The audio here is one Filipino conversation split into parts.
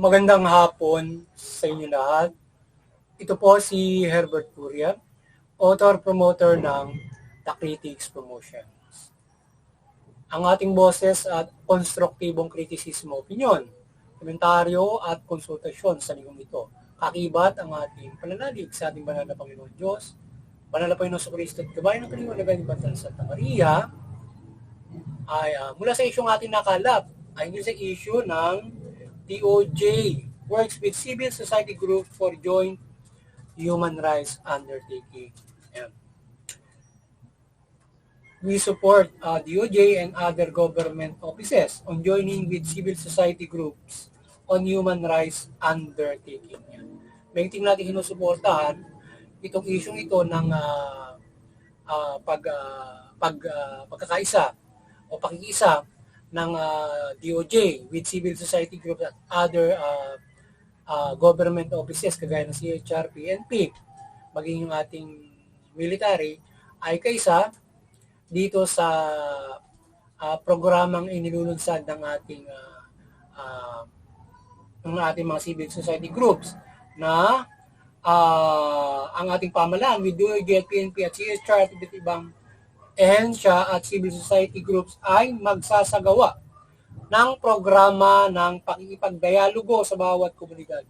Magandang hapon sa inyo lahat. Ito po si Herbert Curia, author-promoter ng The Critics Promotions. Ang ating boses at konstruktibong kritisismo, opinyon, komentaryo at konsultasyon sa lingkong ito. Kakibat ang ating pananalig sa ating banal na Panginoon Diyos, banal na Panginoon sa Kristo at gabayan ng kaliwanagan ni Bantal Santa Maria, ay mula sa isyong ating nakalap, ay hindi sa issue ng DOJ, works with civil society group for joint human rights undertaking. Ayan. We support DOJ and other government offices on joining with civil society groups on human rights undertaking. Ayan. May tingin natin sinusuportahan itong isyong ito ng pagkakaisa o pakikiisa ng DOJ with civil society groups at other government offices kagaya ng CHR, PNP, maging yung ating military, ay kaisa dito sa programang inilulunsad ng ating mga civil society groups na ang ating pamahalaan with DOJ, PNP at CHR at iba't ibang ehensya at civil society groups ay magsasagawa ng programa ng pakikipagdialogo sa bawat komunidad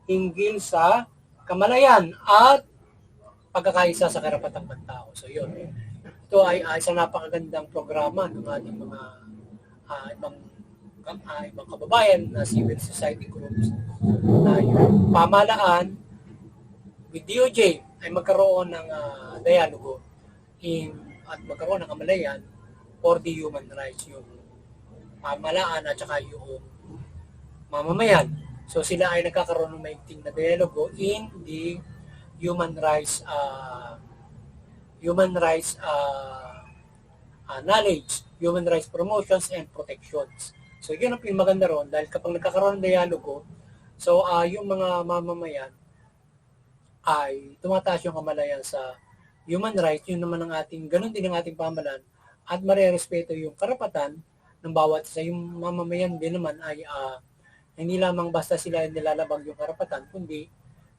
hinggil sa kamalayan at pagkakaisa sa karapatang pantao. So yun, ito ay isang napakagandang programa ng ating mga ibang kababayan na civil society groups na yung pamahalaan with DOJ ay magkaroon ng dialogo at magkaroon ng kamalayan for the human rights, yung pamahalaan at saka yung mamamayan. So sila ay nagkakaroon ng maigting na dialogo in the human rights knowledge, human rights promotions and protections. So yun ang pinamaganda ron dahil kapag nagkakaroon ng dialogo, so yung mga mamamayan ay tumataas yung kamalayan sa human rights, yun naman ang ganun din ang ating pamahalaan at marerespeto yung karapatan ng bawat isa. Yung mamamayan din naman ay hindi lamang basta sila nilalabag yung karapatan, kundi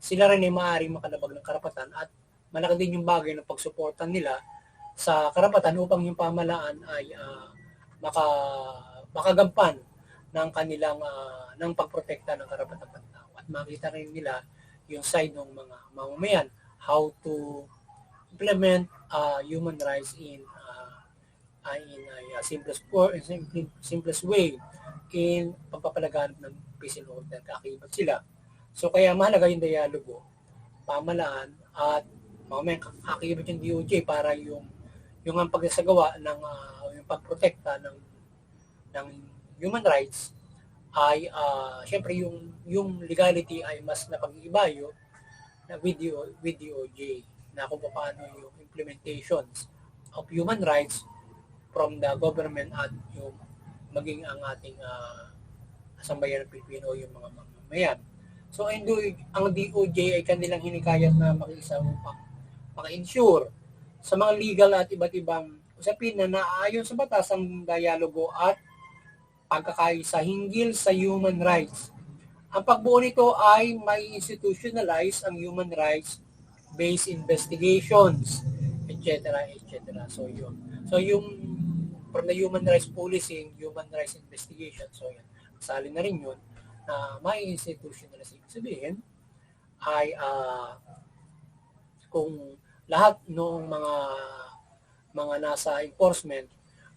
sila rin ay maaaring makalabag ng karapatan at malaki din yung bagay ng pagsuportan nila sa karapatan upang yung pamahalaan ay makagampan ng kanilang ng pagprotekta ng karapatan ng tao at makita rin nila yung side ng mga mamamayan how to implement human rights in a simplest way in pagpapalaganap ng peace and order. Kakibat sila. So kaya mahalaga yung dialogo, pamahalaan at mamaya kakibat yung DOJ para yung ang pagsasagawa ng yung pagprotekta ng human rights ay syempre yung legality ay mas napag-iibayo na with DOJ na kung paano yung implementations of human rights from the government at yung maging ang ating sambayan ng Pilipino, yung mga mamamayan. So ang DOJ ay kanilang hinikayat na makiisa upang maka-ensure sa mga legal at iba't ibang usapin na naaayon sa batas ang dialogo at pagkakaisa hinggil sa human rights. Ang pagbuo nito ay may institutionalize ang human rights based investigations, etc. So yun. So yung from the human rights policing, human rights investigation, so yun. Kasali na rin yun na may institutionalize. Ibig sabihin ay kung lahat ng mga nasa enforcement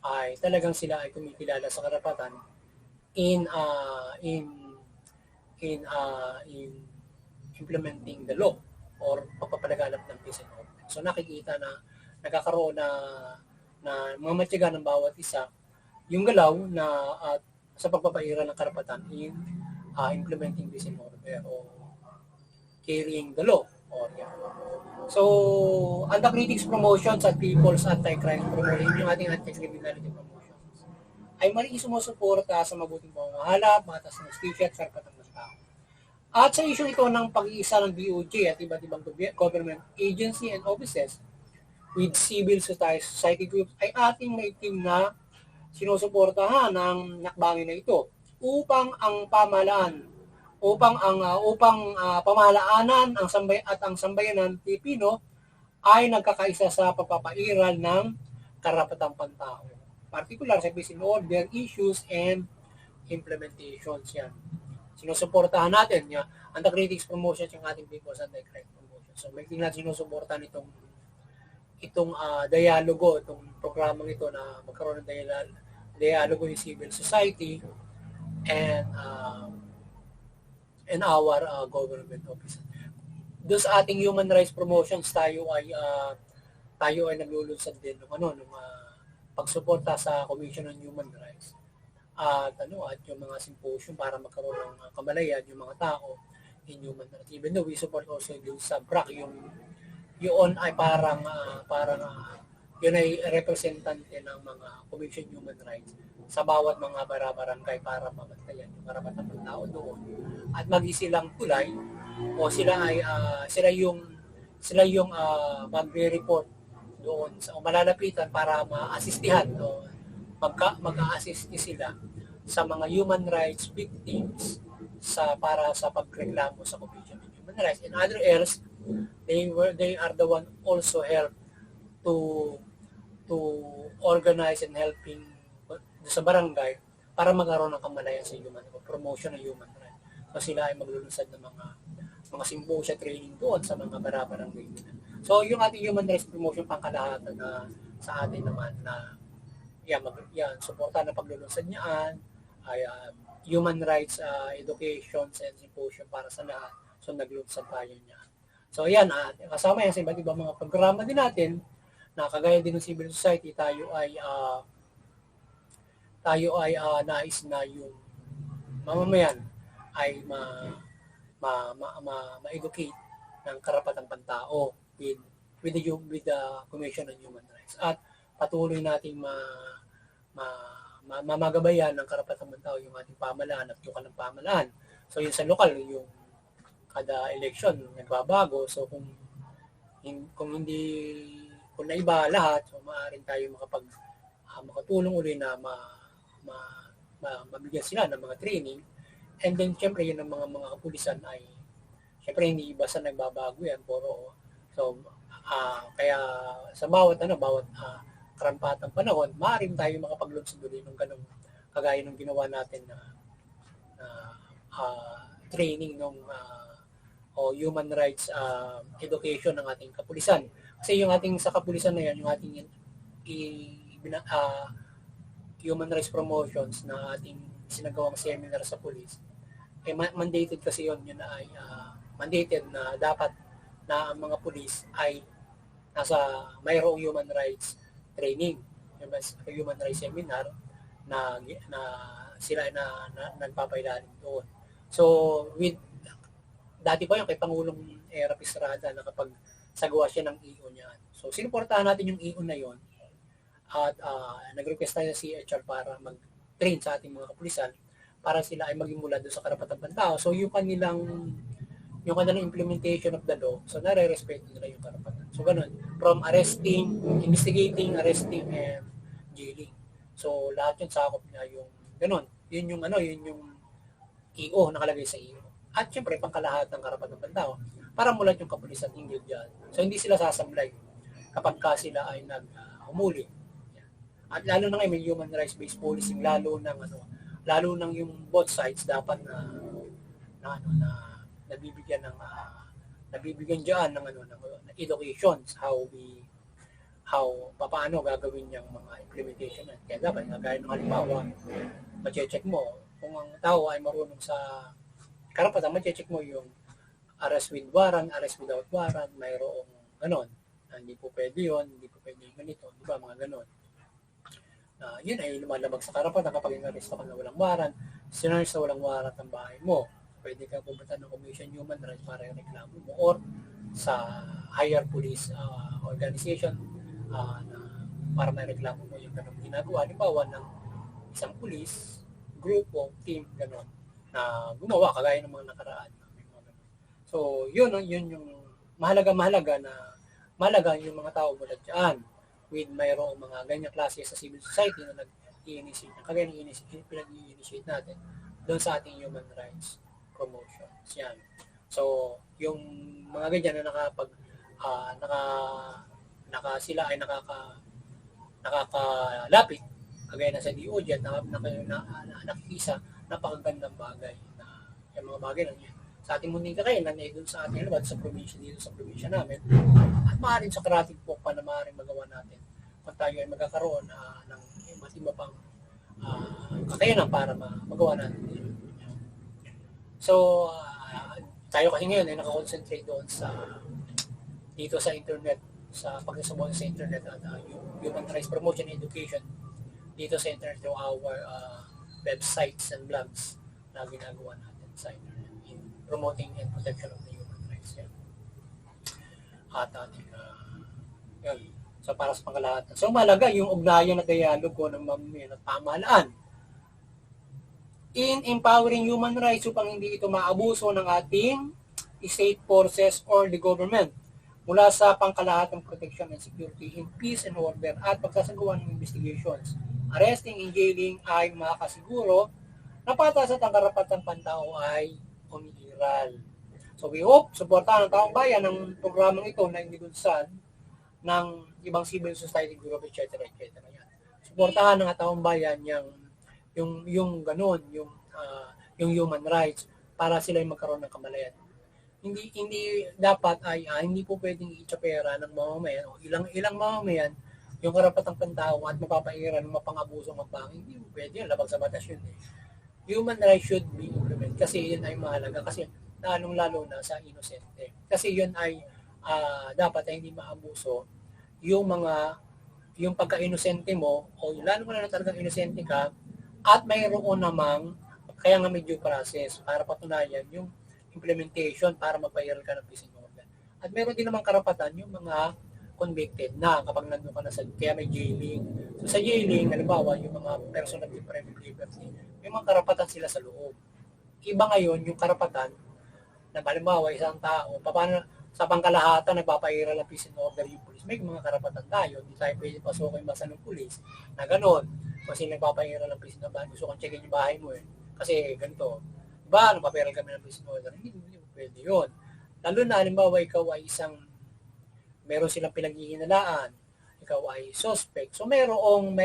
ay talagang sila ay kumikilala sa karapatan in implementing the law or pagpapalaganap ng peace and order. So nakikita na nagkakaroon na mga matyaga ng bawat isa yung galaw na sa pagpapaira ng karapatan in implementing peace and order o carrying the law. So, ang The Critics Promotions at People's Anti-Crime Promotion, yung ating anti-criminality promotions, ay mali sumusuporta sa mabuting pamamahala, batas ng justisya at karapatan ng tao. At sa issue ito ng pag-iisa ng DOJ at iba't ibang government agency and offices with civil society groups ay ating maitim na sinusuportahan ng nakbangin na ito upang ang pamahalaan pamahalaanan ang sambayanan Pilipino ay nagkakaisa sa pagpapairal ng karapatang pantao. Particular sa peace and order issues and implementations yan. Sinusuportahan natin yan. Anti-critics promotion yung ating people's anti-crime promotion. So may tingnan sinusuportahan itong dialogo, itong programang ito na magkaroon ng dialogo yung civil society and our government office. Doon sa ating human rights promotions, tayo ay naglulunsad din ng pagsuporta sa Commission on Human Rights at yung mga symposium para magkaroon ng kamalayan yung mga tao in human rights. Even though we support also yung sa BRAC, yun ay parang yun ay representante ng mga Commission on Human Rights sa bawat mga barangay para mabantayan yung karapatan ng tao doon at mag-isilang tulay o sila yung magre-report doon sa malalapitan para ma-assistihan o mag-a-assist sila sa mga human rights victims para sa pagreklamo sa Commission on Human Rights. In other else, they are the one also help to organize and helping sa barangay para magkaroon ng kamalayan sa promotion ng human rights. So sila ay maglulunsad ng mga symposia training doon sa mga barangay. So yung ating human rights promotion pangkalahatan na sa atin naman na suporta na paglulunsad niyan ay human rights education and symposium para sa lahat. So naglunsad tayo niyan. So yan, kasama yan sa iba't ibang mga programa din natin na kagaya din ng civil society, tayo ay nais na yung mamamayan ay ma-educate ng karapatang pantao with the Commission on Human Rights at patuloy nating mamagabayan ng karapatang pantao yung ating pamahalaan at lokal ng pamahalaan. So yun sa lokal, yung kada election nagbabago, so kung naiba lahat, so maaaring tayo makatulong uli na mabigyan sila ng mga training. And then syempre yun ang mga kapulisan ay syempre hindi basta nagbabago yan, so kaya sa bawat karampatang panahon, maaaring tayo makapaglunsad ulit ng ganung kagaya ng ginawa natin na training ng human rights education ng ating kapulisan. Kasi yung ating sa kapulisan na yan, yung ating human rights promotions na ating sinagawang seminar sa police, mandated kasi yun ay mandated na dapat na ang mga police ay mayroong human rights training, human rights seminar na sila na nagpapailalim doon. So dati pa yung kay Pangulong Era Estrada na kapag sagawa siya ng EO niya. So sinuportahan natin yung EO na yon at nag-request tayo sa CHR para mag-train sa ating mga kapulisan para sila ay maging mula doon sa karapatang pantao. So yung kanilang implementation of the law, so nare-respeto nila yung karapatan. So ganun, from investigating, arresting, and jailing. So lahat yun sakop na yung ganun. Yun yung EO, nakalagay sa EO. At syempre, pangkalahat ng karapatang pantao para mulat yung kapulisan hinggil dyan. So hindi sila sasamlay kapag sila ay humuli. At lalo na ngayon may human rights-based policing, lalo nang yung both sides dapat na nabibigyan diyan ng educations paano gagawin yung mga implementation. Kaya dapat gaya ng halimbawa, ma-check mo kung ang tao ay marunong sa karapatan, ma-check mo yung arrest with warrant, arrest without warrant, mayroong ganon. Hindi po pwede yun, hindi po pwede yung ganito, di ba, mga ganon. Yun ay lumalabag sa karapatan kapag in-arresto ka na walang warrant, sinarge sa walang warrant ang bahay mo, pwede ka pumunta ng Commission on Human Rights para yung reklamo mo or sa higher police organization para may reklamo mo yung ganong ginagawa. Halimbawa ng isang police, grupo, team, ganon, na gumawa kagaya ng mga nakaraan. So, yun yung mahalaga yung mga tao mula dyan with mayroong mga ganyang klase sa civil society na nag-i-initiate, kagaya ng pinag-i-initiate natin doon sa ating human rights promotions. Yan. So, yung mga ganyan na sila ay nakakalapit, kagaya na sa DOJ at nakikisa, napakagandang bagay na yung mga bagay na yan. Sa ating munting kakainan ay doon sa ating sa probinsya, dito sa probinsya namin, at maaaring sa karating po pa na maaaring magawa natin kung tayo ay magkakaroon ng iba't iba pang kakayanan para magawa natin dito. So, tayo kasi ngayon ay nakakonsentrate doon dito sa internet, sa pagkasabot sa internet at human rights promotion education dito sa internet through our websites and blogs na ginagawa natin sa internet in promoting and protection of the human rights. Yan. At ating yun. So para sa pangkalahatan. So malaga yung ugnayan na dialogo ng mamamayan at pamahalaan in empowering human rights upang hindi ito maabuso ng ating state forces or the government mula sa pangkalahatang protection and security in peace and order at pagsasagawa ng investigations. Arresting and jailing ay makakasiguro na patas at ang karapatang pantao ay umiiral. So we hope, suportahan ng taong bayan ng programang ito na inilunsad ng ibang civil society group, etc. etc. Yan. Suportahan ng taong bayan yung ganun, yung human rights para sila ay magkaroon ng kamalayan. Hindi dapat ay hindi po pwedeng itsapera ng mamamayan o ilang mamamayan yung karapatang pantao at mapapairan ng mapang-abuso ng mapangin. Hindi po pwede yan, labag sa batas yun eh. Human rights should be implemented kasi yun ay mahalaga kasi lalong-lalo na sa inosente. Kasi yun ay dapat ay hindi maabuso yung pagka-inosente mo o lalo na talagang inosente ka at mayroon namang kaya nga may due process para patunayan yung implementation para magpa-iral ka ng peace and order. At meron din namang karapatan yung mga convicted na kapag nandun ka na kaya may jailing. So sa jailing, halimbawa, yung mga person of deprived liberty, may mga karapatan sila sa loob. Iba ngayon yung karapatan na halimbawa isang tao, paano sa pangkalahatan nagpapairal ng peace and order yung police, may mga karapatan tayo, hindi tayo pwede pasukin yung basa ng police na gano'n. Kasi nagpapairal ng peace and order, gusto kong checkin yung bahay mo kasi ganito. Diba, nagpapairal kami ng peace and order, hindi pwede yun. Lalo na, halimbawa, ikaw ay meron silang pinaghihinalaan, ikaw ay suspect. So mayroong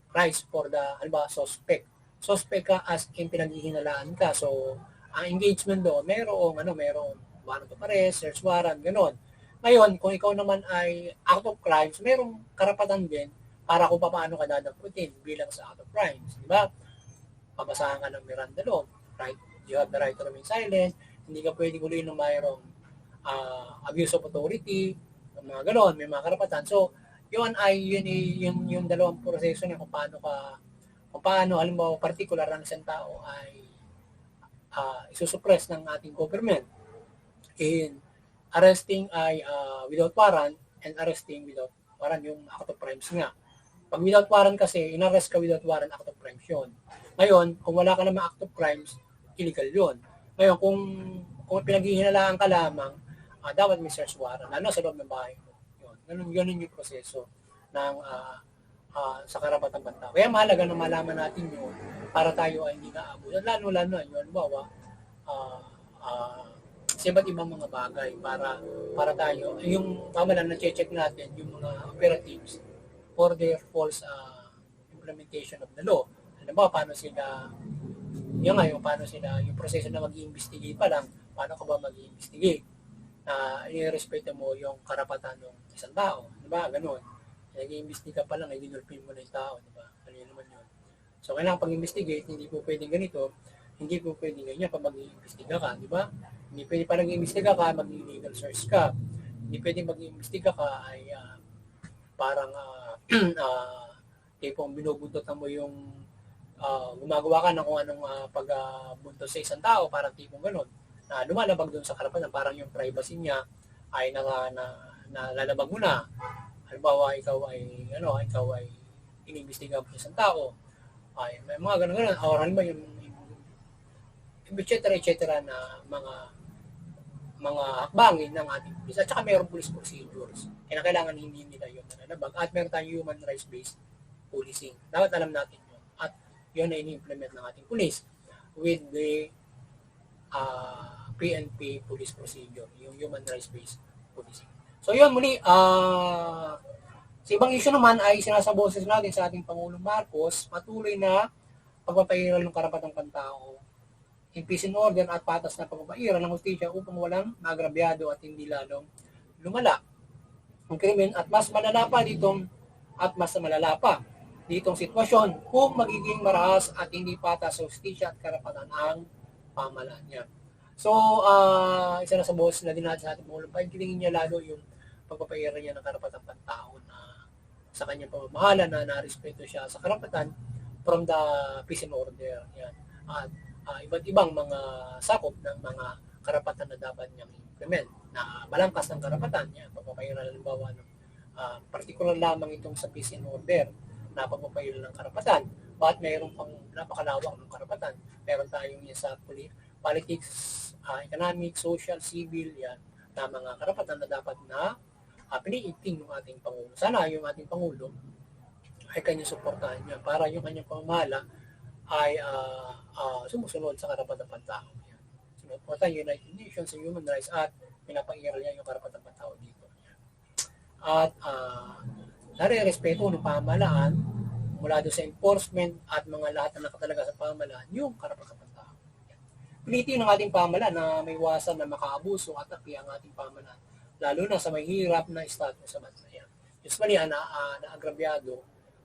price for the halimbawa suspect. Suspect ka as in pinaghihinalaan ka. So ang engagement doon, mayroong warrant of arrest, search warrant, gano'n. Ngayon, kung ikaw naman ay act of crimes, mayroong karapatan din para kung paano ka dadamputin bilang sa act of crimes, di ba? Pabasahan ka ng Miranda law, right? You have the right to remain silent, hindi ka pwedeng ulihin ng mayroong abuse of authority, mga gano'n, may mga karapatan. So, yun yung dalawang proseso niya kung paano halimbawa particular ng isang tao ay isusuppress ng ating government in arresting ay without warrant and arresting without warrant yung act of crimes nga. Pag without warrant kasi, in-arrest ka without warrant, act of crimes yun. Ngayon, kung wala ka naman act of crimes, illegal yun. Ngayon, kung pinaghihinalaan ka lamang, dapat may search warrant, lalo sa loob ng bahay mo. Ganun yung proseso ng sa karapatang pantao. Kaya mahalaga na malaman natin yun para tayo ay hindi naabuso. Lalo yun, halimbawa, sa iba't ibang mga bagay para tayo, yung pamalan na check natin yung mga operatives for their false implementation of the law. Halimbawa, paano sila yung proseso na mag-i-investigate pa lang, paano ka ba mag-i-investigate? I-respeto mo yung karapatan ng isang tao, di ba? Ganun. Nag-i-investigate pa lang, ay dinulpin mo na yung tao, di ba? Ano yun naman yun? So, kailangan pag-investigate, hindi po pwedeng ganito, hindi po pwedeng ganyan pag mag-i-investiga ka, di ba? Hindi pwede pa nag-i-investiga ka, mag-illegal search ka. Hindi pwedeng mag-i-investiga ka ay parang tipong binubuntotan mo yung gumagawa ka ng kung anong pagbuntot sa isang tao, parang tipong ganun. Na lumalabag doon sa karapatan, parang yung privacy niya ay nalalabag mo na. Halimbawa, ikaw ay inimbestiga mo sa isang tao. Ay, may mga ganun-ganun. O halimbawa yung etc. na mga hakbangin ng ating police. At saka mayroong police procedures. Kaya kailangan hindi nila yun nalalabag. At meron tayong human rights-based policing. Dapat alam natin yun. At yun ay ini-implement ng ating police. with the PNP police procedure, yung human rights-based policing. So yun muli, sa ibang issue naman ay sinasaboses natin sa ating Pangulong Marcos, patuloy na pagpapairal ng karapatang pantao, peace and order at patas na pagpapairal ng hustisya upang walang maagrabyado at hindi lalong lumala ang krimen at mas malala pa ditong sitwasyon kung magiging marahas at hindi patas sa hustisya at karapatan ang pamahalaan niya. So, isa na sa boss na din natin sa ating Pangulong, pagkilingin niya lalo yung pagpapairal niya ng karapatang pantao na sa kanyang pamamahala na narespeto siya sa karapatan from the peace and order. Yan. At iba't ibang mga sakop ng mga karapatan na dapat niyang implement na balangkas ng karapatan niya. Pagpapairal halimbawa ng particular lamang itong sa peace and order na pagpapairal ng karapatan. But mayroon pang napakalawak ng karapatan. Meron tayong yan sa politics, economic, social, civil, yan, na mga karapatan na dapat na piniiting ng ating Pangulo. Sana yung ating Pangulo ay kanyang suportahan niya para yung kanyang pamamahala ay sumusunod sa karapatan ng pantao. Sinuportahan yung United Nations, yung human rights at pinapairal niya yung karapatan ng pantao dito. At nare-respeto ng pamahalaan mula doon sa enforcement at mga lahat na nakatalaga sa pamahalaan yung karapatan ng pantao. Pilitin ng ating pamahalaan na may iwasan na makaabuso at api ang ating pamahalaan, lalo na sa mahirap na estado sa bansa. Usually, naagrabyado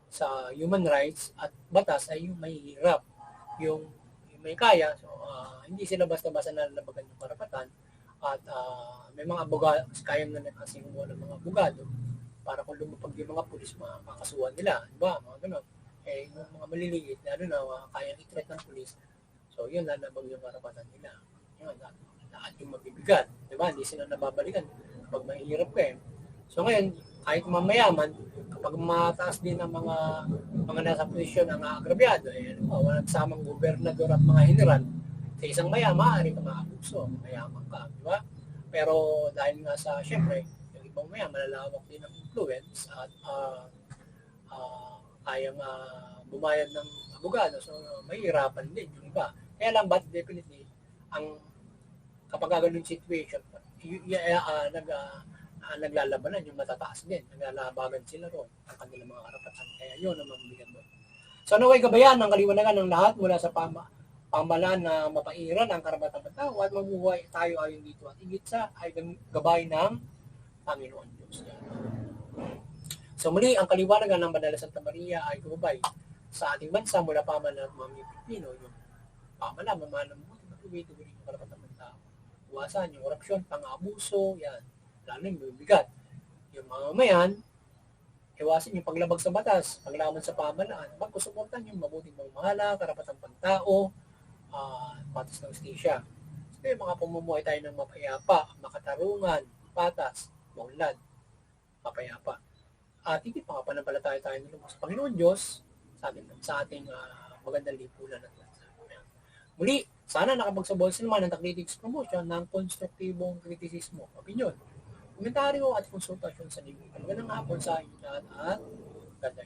sa human rights at batas ay yung mahirap, yung may kaya. So, hindi sila basta-basta nalalabagan yung karapatan at may mga abogado, kaya na nakasinggawa ng mga abogado para kung lumapag yung mga pulis, makakasuhan nila. Diba? Mga ganun. Yung mga maliliit, lalo na kayang i-threat ng pulis. So, yun, lalabag yung karapatan nila. Yun, lahat yung mabibigat. Diba? Hindi sila nababalikan kapag mahirap ka eh. So, ngayon, kahit mamayaman, kapag mataas din ang mga nasa posisyon ng agrabyado, walang samang gobernador at mga general, sa isang maaari ka maabuso, mayaman ka, di ba? Pero dahil nga sa, syempre, yung ibang malalawak din ang influence at kayang bumayad ng abogado, so mahirapan din yung iba. Kaya lang, but definitely, kapag ganun situation, naglalabanan yung matataas din. Naglalabagan sila roon ang kanilang mga karapatan. Kaya yun ang mabibigat doon. So naway gabayan ng kaliwanagan ng lahat mula sa pamahalaan na mapairan ang karapatan ng tao at mabuhay tayo ayon dito. At higit sa ay gabay ng Panginoon Diyos. So muli, ang kaliwanagan ng Banal na Santa Maria ay gumabay sa ating bansa mula pamahalaan ng mga Pilipino. Yung pamahalaan, mamahalaan mo, matuloy-tuloy yung karapatan ng tao. Iwasan yung korupsyon, pang-abuso, yan. Lalo yung bibigat. Yung mga mamayan, iwasin yung paglabag sa batas, paglaman sa pamahalaan, magkusuportan yung mabuting pamamahala, karapatang pantao, patas ng hustisya. So yung mga pamumuhay tayo ng mapayapa, makatarungan, patas, maunlad, mapayapa. At hindi makapanampalataya tayo ng sa Panginoon Diyos sa ating magandang lipunan at bansa. Muli, sana nakapagsabol sila naman ng Tactics Promotion ng konstruktibong kritisismo, opinion, komentaryo at konsultasyon sa libro. Magandang hapon sa inyo at ganda